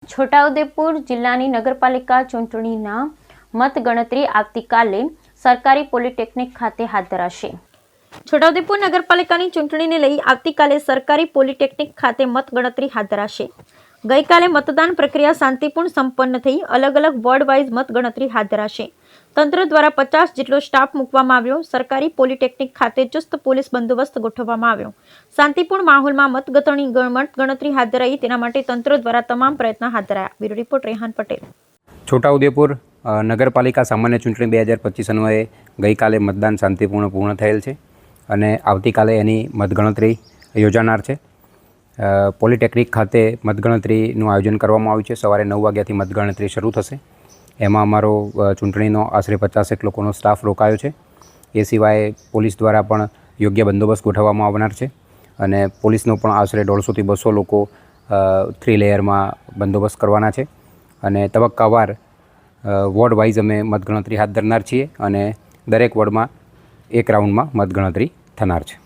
છોટાઉદેપુર જિલ્લાની નગરપાલિકા ચૂંટણીના મતગણતરી આવતીકાલે સરકારી પોલિટેકનિક ખાતે હાથ ધરાશે। છોટાઉદેપુર નગરપાલિકાની ચૂંટણીને લઈ આવતીકાલે સરકારી પોલિટેકનિક ખાતે મતગણતરી હાથ ધરાશે। ગઈકાલે મતદાન પ્રક્રિયા શાંતિપૂર્ણ સંપન્ન થઈ અલગ અલગ વોર્ડ વાઇઝ મતગણતરી હાથ ધરાશે। તંત્ર દ્વારા 50 જેટલો સ્ટાફ મૂકવામાં આવ્યો। સરકારી પોલિટેકનિક ખાતે ચુસ્ત પોલીસ બંદોબસ્ત ગોઠવવામાં આવ્યો। શાંતિપૂર્ણ માહોલમાં મતગણતરી હાથ ધરાઈ તેના માટે તંત્ર દ્વારા તમામ પ્રયત્નો હાથ ધરાયા। Bureau report Rehan Patel. છોટાઉદેપુર નગરપાલિકા સામાન્ય ચૂંટણી 2025 અન્વયે ગઈકાલે મતદાન શાંતિપૂર્ણ પૂર્ણ થયેલ છે અને આવતીકાલે એની મતગણતરી યોજાનાર છે। પોલિટેકનિક ખાતે મતગણતરીનું આયોજન કરવામાં આવ્યું છે। સવારે 9 વાગ્યાથી મતગણતરી શરૂ થશે। એમાં અમારો ચૂંટણીનો આશરે 50 લોકોનો સ્ટાફ રોકાયો છે। એ સિવાય પોલીસ દ્વારા પણ યોગ્ય બંદોબસ્ત ગોઠવવામાં આવનાર છે અને પોલીસનો પણ આશરે 150 થી 200 લોકો 3 લેયરમાં બંદોબસ્ત કરવાના છે અને તબક્કાવાર વોર્ડ વાઇઝ અમે મતગણતરી હાથ ધરનાર છીએ અને દરેક વોર્ડમાં એક રાઉન્ડમાં મતગણતરી થનાર છે।